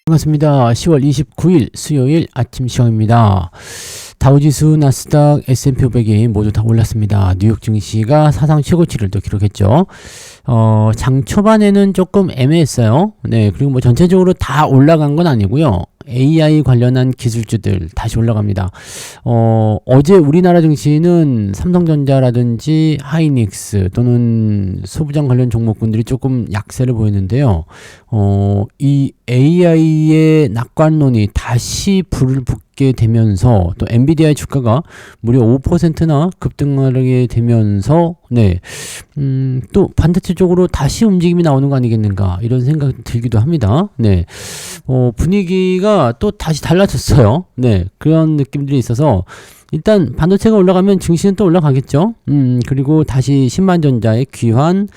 반갑습니다. 10월 29일 수요일 아침 시황입니다. 다우지수, 나스닥, S&P 500이 모두 다 올랐습니다. 뉴욕 증시가 사상 최고치를 또 기록했죠. 장 초반에는 조금 애매했어요. 네, 그리고 뭐 전체적으로 다 올라간 건 아니고요. AI 관련한 기술주들 다시 올라갑니다. 어제 우리나라 증시는 삼성전자라든지 하이닉스 또는 소부장 관련 종목군들이 조금 약세를 보였는데요. 이 AI의 낙관론이 다시 불을 붙게 되면서 또 엔비디아의 주가가 무려 5%나 급등하게 되면서 또 반대쪽으로 다시 움직임이 나오는 거 아니겠는가 이런 생각이 들기도 합니다. 분위기가 또 다시 달라졌어요. 그런 느낌들이 있어서 일단 반도체가 올라가면 증시는 또 올라가겠죠. 그리고 다시 신만전자의 귀환,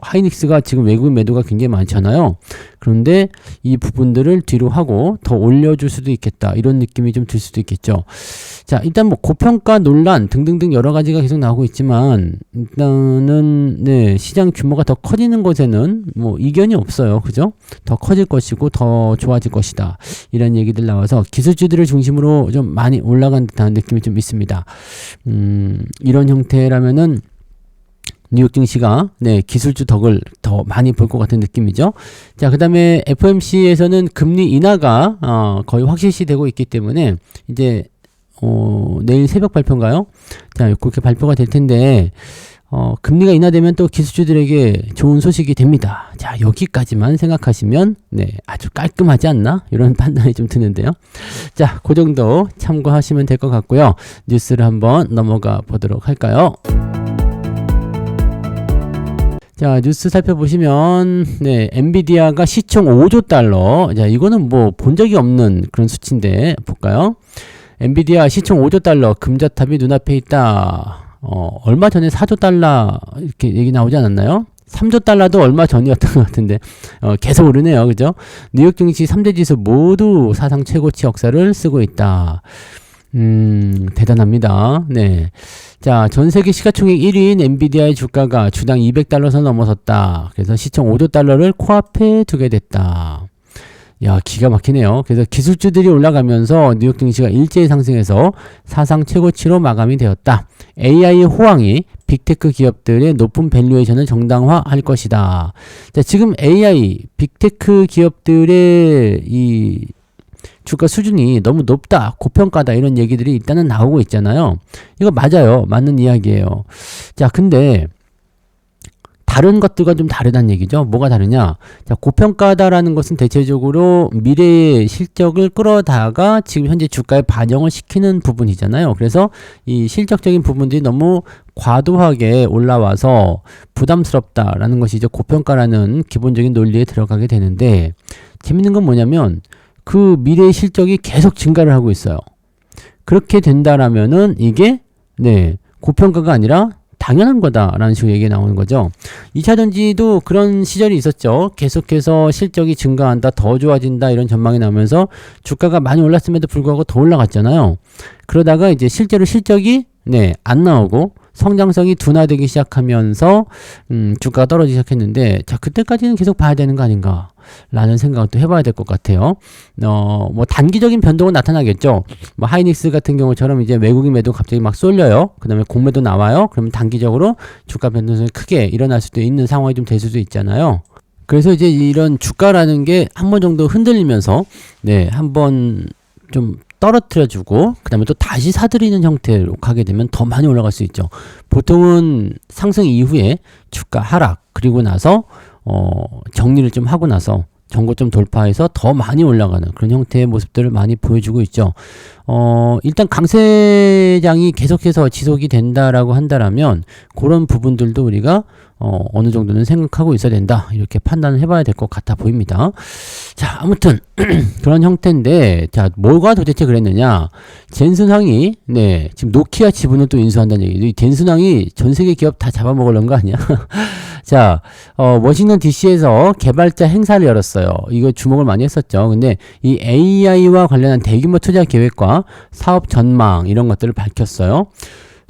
하이닉스가 지금 외국인 매도가 굉장히 많잖아요. 그런데 이 부분들을 뒤로 하고 더 올려줄 수도 있겠다. 이런 느낌이 좀 들 수도 있겠죠. 자, 일단 뭐 고평가 논란 등등등 여러 가지가 계속 나오고 있지만 일단은 시장 규모가 더 커지는 것에는 뭐 이견이 없어요. 그죠? 더 커질 것이고 더 좋아질 것이다. 이런 얘기들 나와서 기술주들을 중심으로 좀 많이 올라간 듯한 느낌이 좀 있습니다. 이런 형태라면은 뉴욕 증시가 기술주 덕을 더 많이 볼 것 같은 느낌이죠. 자, 그 다음에 FOMC에서는 금리 인하가 거의 확실시 되고 있기 때문에 이제 내일 새벽 발표인가요? 자, 그렇게 발표가 될 텐데 금리가 인하되면 또 기술주들에게 좋은 소식이 됩니다. 자, 여기까지만 생각하시면 아주 깔끔하지 않나? 이런 판단이 좀 드는데요. 자, 그 정도 참고하시면 될 것 같고요. 뉴스를 한번 넘어가 보도록 할까요? 자, 뉴스 살펴보시면 엔비디아가 시총 5조 달러. 자, 이거는 뭐 본 적이 없는 그런 수치인데 볼까요? 엔비디아 시총 5조 달러, 금자탑이 눈앞에 있다. 얼마 전에 4조 달러 이렇게 얘기 나오지 않았나요? 3조 달러도 얼마 전이었던 것 같은데 계속 오르네요. 그죠? 뉴욕 증시 3대 지수 모두 사상 최고치 역사를 쓰고 있다. 대단합니다. 자, 전 세계 시가총액 1위인 엔비디아의 주가가 주당 200달러 선 넘어섰다. 그래서 시총 5조 달러를 코앞에 두게 됐다. 야, 기가 막히네요. 그래서 기술주들이 올라가면서 뉴욕 증시가 일제히 상승해서 사상 최고치로 마감이 되었다. AI의 호황이 빅테크 기업들의 높은 밸류에이션을 정당화할 것이다. 자, 지금 AI, 빅테크 기업들의 이 주가 수준이 너무 높다, 고평가다 이런 얘기들이 일단은 나오고 있잖아요. 이거 맞아요. 맞는 이야기예요. 자, 근데 다른 것들과 좀 다르다는 얘기죠. 뭐가 다르냐? 자, 고평가다라는 것은 대체적으로 미래의 실적을 끌어다가 지금 현재 주가에 반영을 시키는 부분이잖아요. 그래서 이 실적적인 부분들이 너무 과도하게 올라와서 부담스럽다라는 것이 이제 고평가라는 기본적인 논리에 들어가게 되는데, 재밌는 건 뭐냐면 그 미래의 실적이 계속 증가를 하고 있어요. 그렇게 된다라면은 이게 고평가가 아니라 당연한 거다라는 식으로 얘기가 나오는 거죠. 2차전지도 그런 시절이 있었죠. 계속해서 실적이 증가한다, 더 좋아진다 이런 전망이 나오면서 주가가 많이 올랐음에도 불구하고 더 올라갔잖아요. 그러다가 이제 실제로 실적이 안 나오고 성장성이 둔화되기 시작하면서 주가가 떨어지기 시작했는데, 자, 그때까지는 계속 봐야 되는 거 아닌가 라는 생각도 해봐야 될 것 같아요. 뭐 단기적인 변동은 나타나겠죠. 뭐 하이닉스 같은 경우처럼 이제 외국인 매도 갑자기 막 쏠려요. 그 다음에 공매도 나와요. 그러면 단기적으로 주가 변동성이 크게 일어날 수도 있는 상황이 좀 될 수도 있잖아요. 그래서 이제 이런 주가라는 게 한 번 정도 흔들리면서 한번 좀 떨어뜨려주고 그 다음에 또 다시 사들이는 형태로 가게 되면 더 많이 올라갈 수 있죠. 보통은 상승 이후에 주가 하락, 그리고 나서 정리를 좀 하고 나서 전고점 돌파해서 더 많이 올라가는 그런 형태의 모습들을 많이 보여주고 있죠. 일단 강세장이 계속해서 지속이 된다라고 한다라면 그런 부분들도 우리가 어느 정도는 생각하고 있어야 된다, 이렇게 판단을 해봐야 될 것 같아 보입니다. 자, 아무튼 그런 형태인데, 자, 뭐가 도대체 그랬느냐? 젠슨항이 지금 노키아 지분을 또 인수한다는 얘기. 젠슨항이 전 세계 기업 다 잡아먹으려는 거 아니야? 자, 워싱턴 DC에서 개발자 행사를 열었어요. 이거 주목을 많이 했었죠. 근데 이 AI와 관련한 대규모 투자 계획과 사업 전망 이런 것들을 밝혔어요.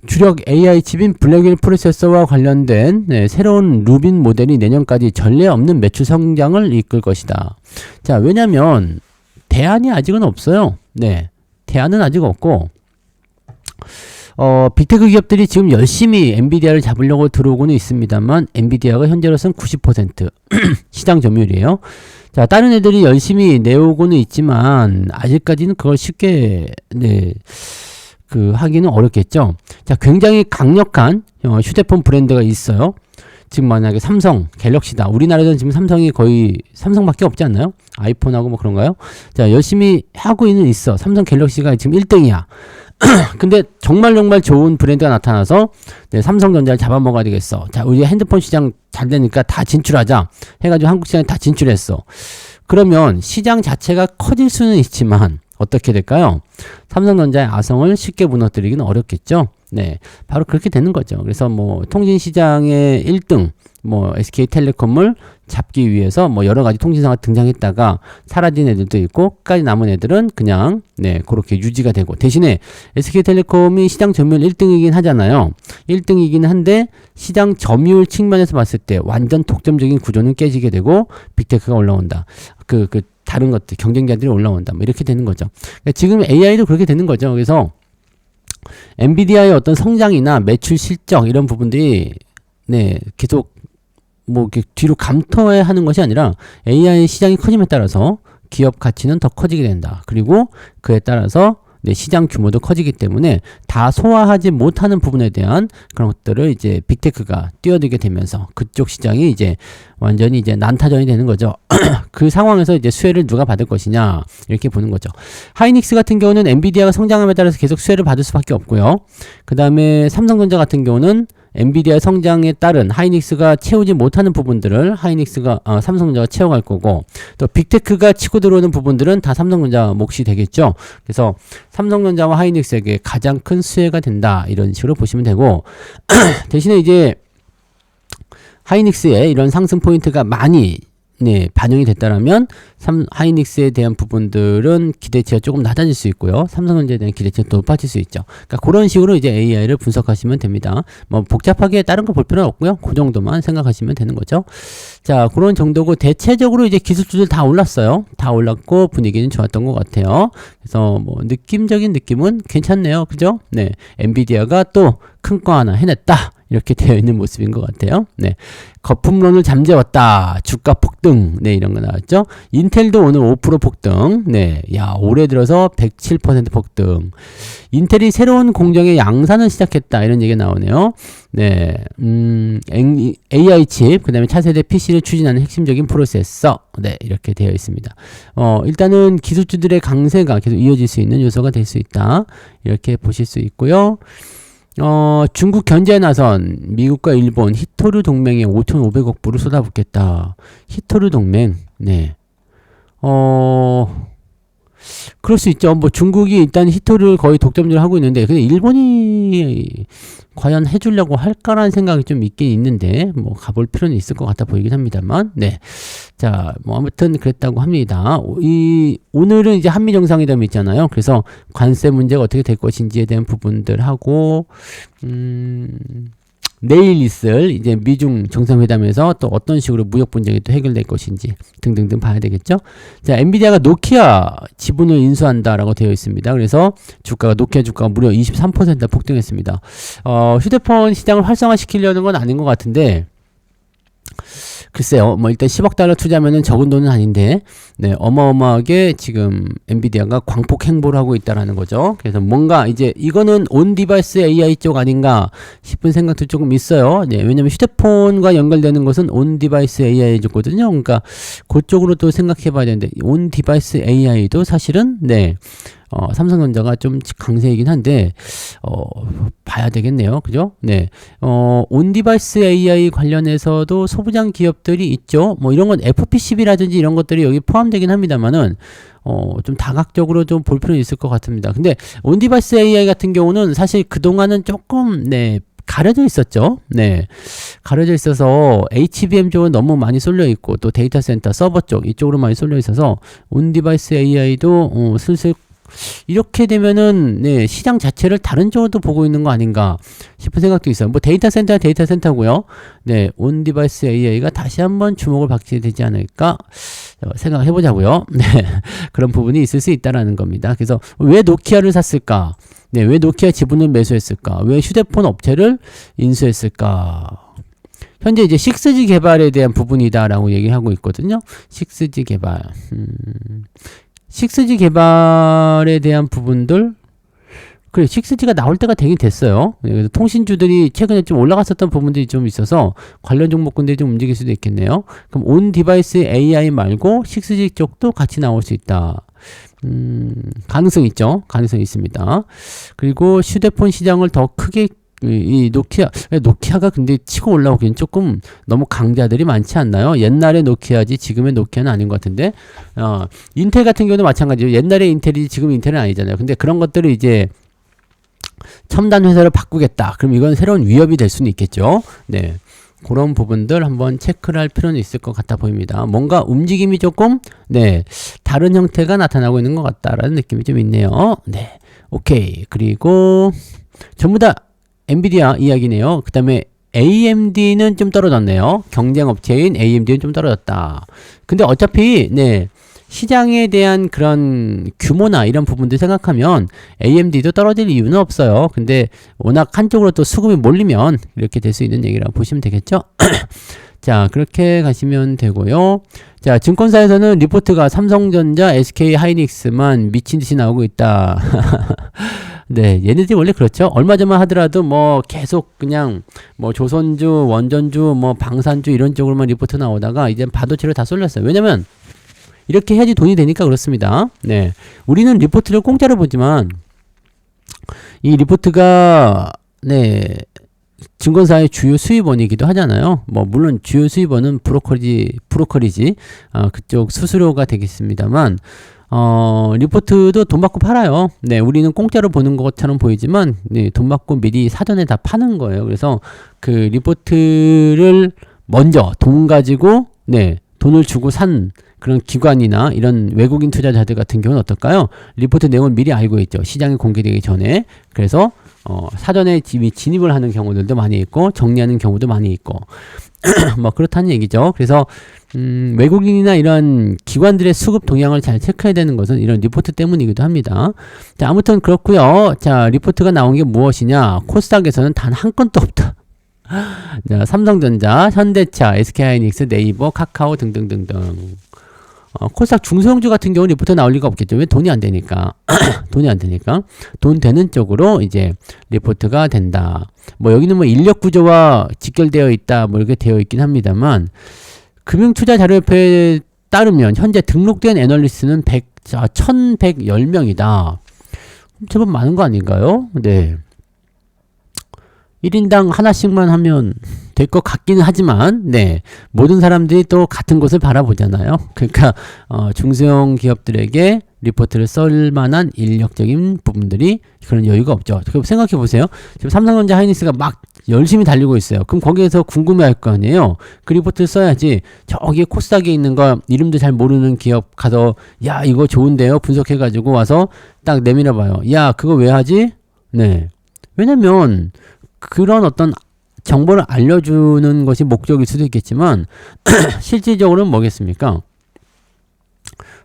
주력 AI 칩인 블랙윌 프로세서와 관련된 새로운 루빈 모델이 내년까지 전례 없는 매출 성장을 이끌 것이다. 자, 왜냐면 대안이 아직은 없어요. 네, 대안은 아직 없고 빅테크 기업들이 지금 열심히 엔비디아를 잡으려고 들어오고는 있습니다만 엔비디아가 현재로서는 90% 시장 점유율이에요. 자, 다른 애들이 열심히 내오고는 있지만 아직까지는 그걸 쉽게 하기는 어렵겠죠. 자, 굉장히 강력한 휴대폰 브랜드가 있어요. 지금 만약에 삼성, 갤럭시다. 우리나라에서는 지금 삼성이 거의 삼성밖에 없지 않나요? 아이폰하고 뭐 그런가요? 자, 열심히 하고 있어. 삼성 갤럭시가 지금 1등이야. 근데 정말 좋은 브랜드가 나타나서 삼성전자를 잡아먹어야 되겠어. 자, 우리 핸드폰 시장 잘 되니까 다 진출하자 해가지고 한국 시장에 다 진출했어. 그러면 시장 자체가 커질 수는 있지만 어떻게 될까요? 삼성전자의 아성을 쉽게 무너뜨리기는 어렵겠죠. 네, 바로 그렇게 되는 거죠. 그래서 뭐 통신시장의 1등 SK텔레콤을 잡기 위해서 여러 가지 통신사가 등장했다가 사라진 애들도 있고 끝까지 남은 애들은 그냥 그렇게 유지가 되고, 대신에 SK텔레콤이 시장 점유율 1등이긴 하잖아요. 1등이긴 한데 시장 점유율 측면에서 봤을 때 완전 독점적인 구조는 깨지게 되고 빅테크가 올라온다. 다른 것들 경쟁자들이 올라온다. 이렇게 되는 거죠. 그러니까 지금 AI도 그렇게 되는 거죠. 그래서 엔비디아의 어떤 성장이나 매출 실적 이런 부분들이 계속 이렇게 뒤로 감토해 하는 것이 아니라 AI 시장이 커짐에 따라서 기업 가치는 더 커지게 된다. 그리고 그에 따라서 시장 규모도 커지기 때문에 다 소화하지 못하는 부분에 대한 그런 것들을 이제 빅테크가 뛰어들게 되면서 그쪽 시장이 이제 완전히 이제 난타전이 되는 거죠. 그 상황에서 이제 수혜를 누가 받을 것이냐 이렇게 보는 거죠. 하이닉스 같은 경우는 엔비디아가 성장함에 따라서 계속 수혜를 받을 수밖에 없고요. 그 다음에 삼성전자 같은 경우는 엔비디아 성장에 따른 하이닉스가 채우지 못하는 부분들을 삼성전자가 채워갈 거고, 또 빅테크가 치고 들어오는 부분들은 다 삼성전자 몫이 되겠죠. 그래서 삼성전자와 하이닉스에게 가장 큰 수혜가 된다, 이런 식으로 보시면 되고, 대신에 이제 하이닉스의 이런 상승 포인트가 많이 반영이 됐다라면 하이닉스에 대한 부분들은 기대치가 조금 낮아질 수 있고요. 삼성전자에 대한 기대치가 높아질 수 있죠. 그러니까 그런 식으로 이제 AI를 분석하시면 됩니다. 복잡하게 다른 거 볼 필요는 없고요. 그 정도만 생각하시면 되는 거죠. 자, 그런 정도고, 대체적으로 이제 기술주들 다 올랐어요. 다 올랐고 분위기는 좋았던 것 같아요. 그래서 느낌적인 느낌은 괜찮네요. 그죠? 엔비디아가 또 큰 거 하나 해냈다, 이렇게 되어 있는 모습인 것 같아요. 거품론을 잠재웠다. 주가 폭등. 이런 거 나왔죠. 인텔도 오늘 5% 폭등. 올해 들어서 107% 폭등. 인텔이 새로운 공정의 양산을 시작했다. 이런 얘기가 나오네요. AI 칩, 그 다음에 차세대 PC를 추진하는 핵심적인 프로세서. 이렇게 되어 있습니다. 일단은 기술주들의 강세가 계속 이어질 수 있는 요소가 될 수 있다. 이렇게 보실 수 있고요. 중국 견제에 나선 미국과 일본 히토류 동맹에 5,500억 불을 쏟아붓겠다. 히토류 동맹, 그럴 수 있죠. 중국이 일단 히토류를 거의 독점적으로 하고 있는데, 근데 일본이 과연 해주려고 할까라는 생각이 좀 있긴 있는데, 가볼 필요는 있을 것 같아 보이긴 합니다만, 자, 아무튼 그랬다고 합니다. 오늘은 이제 한미 정상회담이 있잖아요. 그래서 관세 문제가 어떻게 될 것인지에 대한 부분들하고, 내일 있을 이제 미중 정상회담에서 또 어떤 식으로 무역 분쟁이 또 해결될 것인지 등등등 봐야 되겠죠. 자, 엔비디아가 노키아 지분을 인수한다라고 되어 있습니다. 그래서 노키아 주가가 무려 23% 폭등했습니다. 휴대폰 시장을 활성화시키려는 건 아닌 것 같은데, 글쎄요, 일단 10억 달러 투자하면은 적은 돈은 아닌데, 어마어마하게 지금 엔비디아가 광폭 행보를 하고 있다라는 거죠. 그래서 뭔가 이제 이거는 온 디바이스 AI 쪽 아닌가 싶은 생각도 조금 있어요. 왜냐면 휴대폰과 연결되는 것은 온 디바이스 AI 쪽거든요. 그러니까 그쪽으로 또 생각해 봐야 되는데, 온 디바이스 AI도 사실은, 삼성전자가 좀 강세이긴 한데, 봐야 되겠네요. 그죠? 온디바이스 AI 관련해서도 소부장 기업들이 있죠. 이런 건 FPCB라든지 이런 것들이 여기 포함되긴 합니다만은, 좀 다각적으로 좀 볼 필요는 있을 것 같습니다. 근데 온디바이스 AI 같은 경우는 사실 그동안은 조금, 가려져 있었죠. 가려져 있어서 HBM 쪽은 너무 많이 쏠려 있고, 또 데이터 센터 서버 쪽 이쪽으로 많이 쏠려 있어서 온디바이스 AI도 슬슬 이렇게 되면은 네, 시장 자체를 다른 쪽으로 보고 있는 거 아닌가 싶은 생각도 있어요. 뭐 데이터 센터고요. 네, 온 디바이스 AI가 다시 한번 주목을 받게 되지 않을까 생각해 보자고요. 네, 그런 부분이 있을 수 있다라는 겁니다. 그래서 왜 노키아를 샀을까? 네, 왜 노키아 지분을 매수했을까? 왜 휴대폰 업체를 인수했을까? 현재 이제 6G 개발에 대한 부분이다라고 얘기하고 있거든요. 6G 개발. 6G 개발에 대한 부분들. 그래, 6G가 나올 때가 되긴 됐어요. 그래서 통신주들이 최근에 좀 올라갔었던 부분들이 좀 있어서 관련 종목군들이 좀 움직일 수도 있겠네요. 그럼 온 디바이스 AI 말고 6G 쪽도 같이 나올 수 있다. 가능성 있죠. 가능성 있습니다. 그리고 휴대폰 시장을 더 크게 이 노키아가 근데 치고 올라오기엔 조금 너무 강자들이 많지 않나요? 옛날의 노키아지 지금의 노키아는 아닌 것 같은데 인텔 같은 경우도 마찬가지로 옛날의 인텔이지 지금 인텔은 아니잖아요. 근데 그런 것들을 이제 첨단 회사를 바꾸겠다. 그럼 이건 새로운 위협이 될 수는 있겠죠. 네. 그런 부분들 한번 체크를 할 필요는 있을 것 같아 보입니다. 뭔가 움직임이 조금 네 다른 형태가 나타나고 있는 것 같다라는 느낌이 좀 있네요. 네, 오케이. 그리고 전부 다 엔비디아 이야기네요. 그 다음에 AMD는 좀 떨어졌네요. 경쟁 업체인 AMD는 좀 떨어졌다. 근데 어차피 네 시장에 대한 그런 규모나 이런 부분들 생각하면 AMD도 떨어질 이유는 없어요. 근데 워낙 한쪽으로 또 수급이 몰리면 이렇게 될 수 있는 얘기라고 보시면 되겠죠. 자, 그렇게 가시면 되고요. 자, 증권사에서는 리포트가 삼성전자, SK 하이닉스만 미친 듯이 나오고 있다. 네, 얘네들이 원래 그렇죠. 얼마 전만 하더라도 뭐 계속 그냥 뭐 조선주, 원전주, 뭐 방산주 이런 쪽으로만 리포트 나오다가 이제 반도체를 다 쏠렸어요. 왜냐면 이렇게 해야지 돈이 되니까 그렇습니다. 네, 우리는 리포트를 공짜로 보지만 이 리포트가 네 증권사의 주요 수입원이기도 하잖아요. 뭐 물론 주요 수입원은 브로커리지 그쪽 수수료가 되겠습니다만 리포트도 돈 받고 팔아요. 네, 우리는 공짜로 보는 것처럼 보이지만 네, 돈 받고 미리 사전에 다 파는 거예요. 그래서 그 리포트를 먼저 돈 가지고 네 돈을 주고 산 그런 기관이나 이런 외국인 투자자들 같은 경우는 어떨까요? 리포트 내용을 미리 알고 있죠. 시장이 공개되기 전에. 그래서 사전에 진입을 하는 경우들도 많이 있고 정리하는 경우도 많이 있고 뭐 그렇다는 얘기죠. 그래서 외국인이나 이런 기관들의 수급 동향을 잘 체크해야 되는 것은 이런 리포트 때문이기도 합니다. 자, 아무튼 그렇고요. 자, 리포트가 나온 게 무엇이냐? 코스닥에서는 단 한 건도 없다. 자, 삼성전자, 현대차, SK하이닉스, 네이버, 카카오 등등등등. 코스닥 중소형주 같은 경우는 리포트 나올 리가 없겠죠. 왜? 돈이 안 되니까. 돈이 안 되니까. 돈 되는 쪽으로 이제 리포트가 된다. 뭐 여기는 뭐 인력 구조와 직결되어 있다. 뭐 이렇게 되어 있긴 합니다만 금융투자자료협회에 따르면 현재 등록된 애널리스트는 1110명이다. 제법 많은 거 아닌가요? 네. 1인당 하나씩만 하면 될 것 같기는 하지만 네 모든 사람들이 또 같은 것을 바라보잖아요. 그러니까 중소형 기업들에게 리포트를 쓸 만한 인력적인 부분들이 그런 여유가 없죠. 생각해 보세요. 지금 삼성전자 하이닉스가 막 열심히 달리고 있어요. 그럼 거기에서 궁금해할 거 아니에요. 그 리포트를 써야지. 저기 코스닥에 있는 거 이름도 잘 모르는 기업 가서 야 이거 좋은데요. 분석해가지고 와서 딱 내밀어봐요. 야 그거 왜 하지? 네. 왜냐면 그런 어떤 정보를 알려주는 것이 목적일 수도 있겠지만 실질적으로는 뭐겠습니까?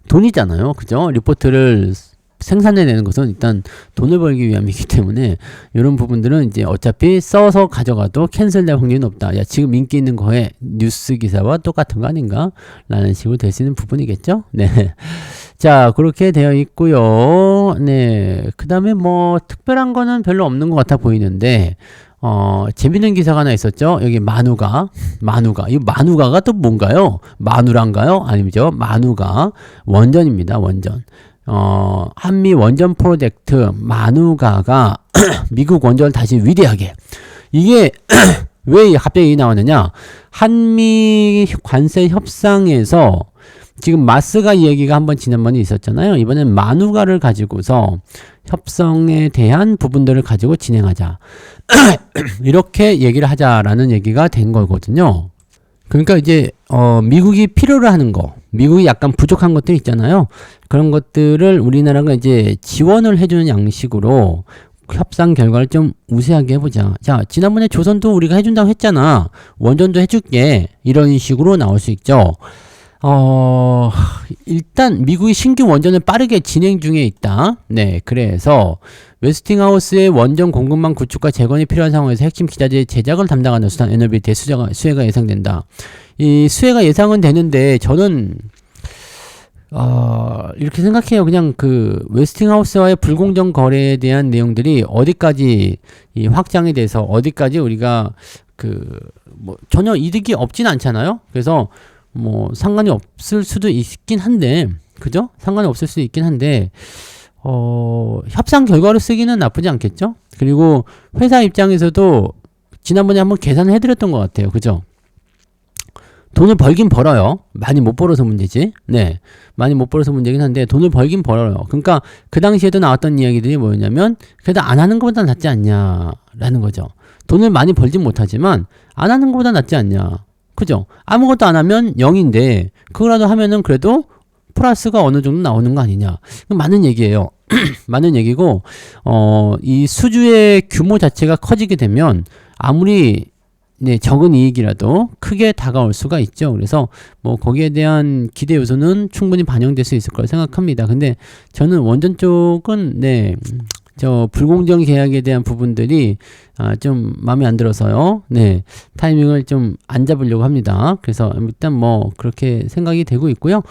돈이잖아요. 그죠? 리포트를 생산해내는 것은 일단 돈을 벌기 위함이기 때문에 이런 부분들은 이제 어차피 써서 가져가도 캔슬될 확률이 높다. 야 지금 인기 있는 거에 뉴스 기사와 똑같은 거 아닌가? 라는 식으로 될 수 있는 부분이겠죠? 네. 자, 그렇게 되어 있고요. 네. 그 다음에 뭐 특별한 거는 별로 없는 것 같아 보이는데 재밌는 기사가 하나 있었죠. 여기 마누가. 이 마누가가 또 뭔가요? 마누란가요? 아니죠. 마누가 원전입니다. 원전. 한미 원전 프로젝트 마누가가 미국 원전을 다시 위대하게. 이게 왜 갑자기 나왔느냐? 한미 관세 협상에서 지금 마스가 얘기가 한번 지난번에 있었잖아요. 이번엔 마누가를 가지고서 협상에 대한 부분들을 가지고 진행하자. 이렇게 얘기를 하자라는 얘기가 된 거거든요. 그러니까 이제 미국이 필요로 하는 거. 미국이 약간 부족한 것들 있잖아요. 그런 것들을 우리나라가 이제 지원을 해주는 양식으로 협상 결과를 좀 우세하게 해보자. 자, 지난번에 조선도 우리가 해준다고 했잖아. 원전도 해줄게. 이런 식으로 나올 수 있죠. 일단 미국이 신규 원전을 빠르게 진행 중에 있다. 네, 그래서 웨스팅하우스의 원전 공급망 구축과 재건이 필요한 상황에서 핵심 기자재의 제작을 담당하는 수단 에너비티의 수혜가 예상된다. 이 수혜가 예상은 되는데 저는 이렇게 생각해요. 그냥 그 웨스팅하우스와의 불공정 거래에 대한 내용들이 어디까지 이 확장이 돼서 어디까지 우리가 뭐 전혀 이득이 없진 않잖아요. 그래서 뭐 상관이 없을 수도 있긴 한데, 그죠? 상관이 없을 수도 있긴 한데 협상 결과로 쓰기는 나쁘지 않겠죠? 그리고 회사 입장에서도 지난번에 한번 계산을 해드렸던 것 같아요. 그죠? 돈을 벌긴 벌어요. 많이 못 벌어서 문제지. 네. 많이 못 벌어서 문제긴 한데 돈을 벌긴 벌어요. 그러니까 그 당시에도 나왔던 이야기들이 뭐였냐면 그래도 안 하는 것보다 낫지 않냐라는 거죠. 돈을 많이 벌진 못하지만 안 하는 것보다 낫지 않냐. 그죠? 아무것도 안 하면 0인데 그거라도 하면은 그래도 플러스가 어느 정도 나오는 거 아니냐. 많은 얘기예요. 많은 얘기고 이 수주의 규모 자체가 커지게 되면 아무리 적은 이익이라도 크게 다가올 수가 있죠. 그래서 뭐 거기에 대한 기대 요소는 충분히 반영될 수 있을 거라 생각합니다. 근데 저는 원전 쪽은 저 불공정 계약에 대한 부분들이 좀 마음에 안 들어서요. 네, 타이밍을 좀 안 잡으려고 합니다. 그래서 일단 뭐 그렇게 생각이 되고 있고요.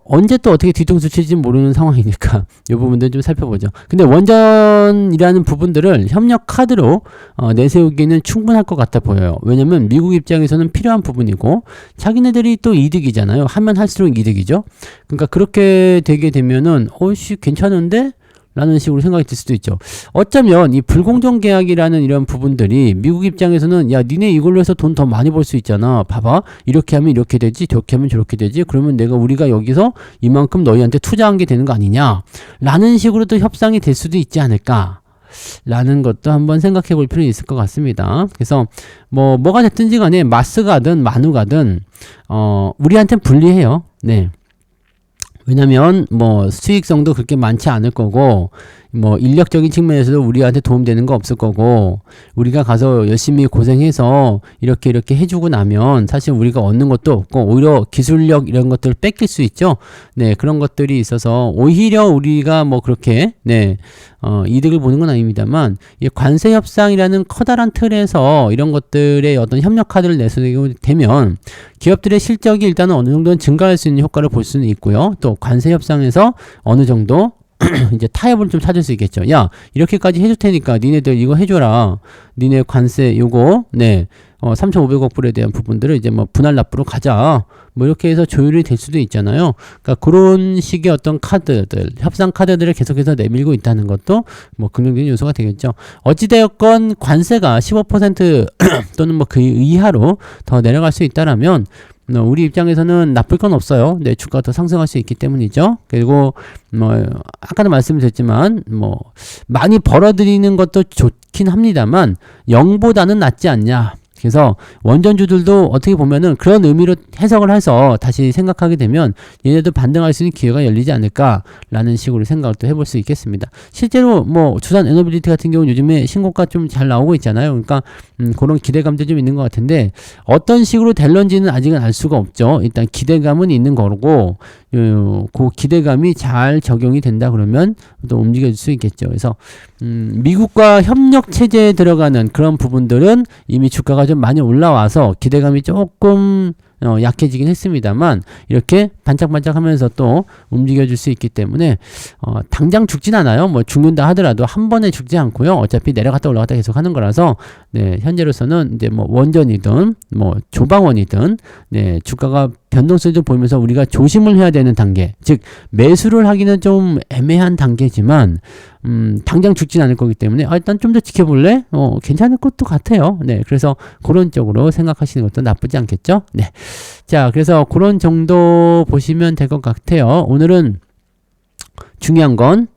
언제 또 어떻게 뒤통수 칠지 모르는 상황이니까 이 부분들 좀 살펴보죠. 근데 원전이라는 부분들을 협력 카드로 내세우기는 충분할 것 같아 보여요. 왜냐면 미국 입장에서는 필요한 부분이고 자기네들이 또 이득이잖아요. 하면 할수록 이득이죠. 그러니까 그렇게 되게 되면은 괜찮은데? 라는 식으로 생각이 들 수도 있죠. 어쩌면 이 불공정 계약이라는 이런 부분들이 미국 입장에서는 야 니네 이걸로 해서 돈 더 많이 벌 수 있잖아. 봐봐. 이렇게 하면 이렇게 되지 저렇게 하면 저렇게 되지. 그러면 우리가 여기서 이만큼 너희한테 투자한 게 되는 거 아니냐 라는 식으로 또 협상이 될 수도 있지 않을까 라는 것도 한번 생각해 볼 필요는 있을 것 같습니다. 그래서 뭐가 됐든지 간에 마스가든 마누가든 우리한테는 불리해요. 네. 왜냐면 수익성도 그렇게 많지 않을 거고 인력적인 측면에서도 우리한테 도움되는 거 없을 거고 우리가 가서 열심히 고생해서 이렇게 해주고 나면 사실 우리가 얻는 것도 없고 오히려 기술력 이런 것들을 뺏길 수 있죠. 네, 그런 것들이 있어서 오히려 우리가 그렇게 이득을 보는 건 아닙니다만 이 관세 협상이라는 커다란 틀에서 이런 것들의 어떤 협력 카드를 내세우게 되면 기업들의 실적이 일단은 어느 정도는 증가할 수 있는 효과를 볼 수는 있고요. 또 관세 협상에서 어느 정도 이제 타협을 좀 찾을 수 있겠죠. 야, 이렇게까지 해줄 테니까 니네들 이거 해줘라. 니네 관세 요거 3,500억 불에 대한 부분들을 이제 분할 납부로 가자. 이렇게 해서 조율이 될 수도 있잖아요. 그러니까 그런 식의 어떤 카드들, 협상 카드들을 계속해서 내밀고 있다는 것도 긍정적인 요소가 되겠죠. 어찌되었건 관세가 15% 또는 그 이하로 더 내려갈 수 있다라면 우리 입장에서는 나쁠 건 없어요. 네, 주가가 더 상승할 수 있기 때문이죠. 그리고 아까도 말씀드렸지만 많이 벌어들이는 것도 좋긴 합니다만 0보다는 낫지 않냐. 그래서 원전주들도 어떻게 보면은 그런 의미로 해석을 해서 다시 생각하게 되면 얘네도 반등할 수 있는 기회가 열리지 않을까라는 식으로 생각을 또 해볼 수 있겠습니다. 실제로 두산 에너빌리티 같은 경우는 요즘에 신고가 좀 잘 나오고 있잖아요. 그러니까 그런 기대감도 좀 있는 것 같은데 어떤 식으로 될런지는 아직은 알 수가 없죠. 일단 기대감은 있는 거고 그 기대감이 잘 적용이 된다 그러면 또 움직여질 수 있겠죠. 그래서 미국과 협력 체제에 들어가는 그런 부분들은 이미 주가가 좀 많이 올라와서 기대감이 조금 약해지긴 했습니다만 이렇게 반짝반짝 하면서 또 움직여줄 수 있기 때문에 당장 죽진 않아요. 죽는다 하더라도 한 번에 죽지 않고요. 어차피 내려갔다 올라갔다 계속 하는 거라서 현재로서는 이제 원전이든 조방원이든 주가가 변동성을 보이면서 우리가 조심을 해야 되는 단계, 즉 매수를 하기는 좀 애매한 단계지만 당장 죽진 않을 거기 때문에 일단 좀 더 지켜볼래? 괜찮을 것도 같아요. 네, 그래서 그런 쪽으로 생각하시는 것도 나쁘지 않겠죠? 네, 자, 그래서 그런 정도 보시면 될 것 같아요. 오늘은 중요한 건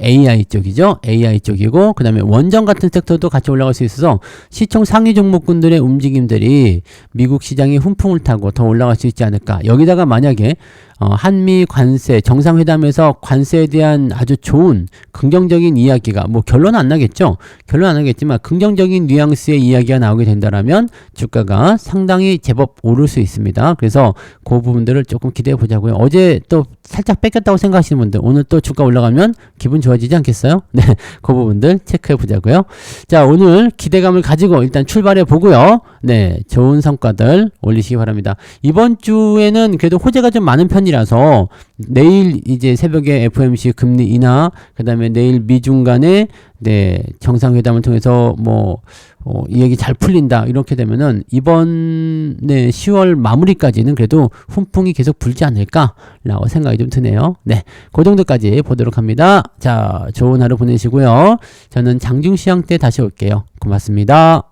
AI 쪽이죠. AI 쪽이고 그다음에 원전 같은 섹터도 같이 올라갈 수 있어서 시총 상위 종목군들의 움직임들이 미국 시장의 훈풍을 타고 더 올라갈 수 있지 않을까. 여기다가 만약에 한미 관세 정상회담에서 관세에 대한 아주 좋은 긍정적인 이야기가 뭐 결론은 안 나겠죠. 결론 안 나겠지만 긍정적인 뉘앙스의 이야기가 나오게 된다라면 주가가 상당히 제법 오를 수 있습니다. 그래서 그 부분들을 조금 기대해 보자고요. 어제 또 살짝 뺏겼다고 생각하시는 분들 오늘 또 주가 올라가면 기분 좋아지지 않겠어요? 네, 그 부분들 체크해 보자고요. 자, 오늘 기대감을 가지고 일단 출발해 보고요. 네, 좋은 성과들 올리시기 바랍니다. 이번 주에는 그래도 호재가 좀 많은 편이라서 내일 이제 새벽에 FOMC 금리 인하, 그 다음에 내일 미중 간의 네, 정상회담을 통해서 이 얘기 잘 풀린다 이렇게 되면은 이번 10월 마무리까지는 그래도 훈풍이 계속 불지 않을까라고 생각이 좀 드네요. 네, 그 정도까지 보도록 합니다. 자, 좋은 하루 보내시고요. 저는 장중시장 때 다시 올게요. 고맙습니다.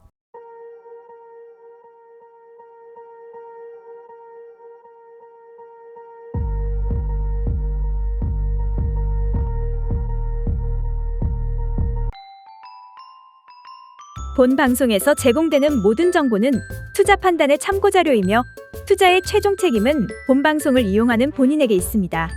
본 방송에서 제공되는 모든 정보는 투자 판단의 참고 자료이며 투자의 최종 책임은 본 방송을 이용하는 본인에게 있습니다.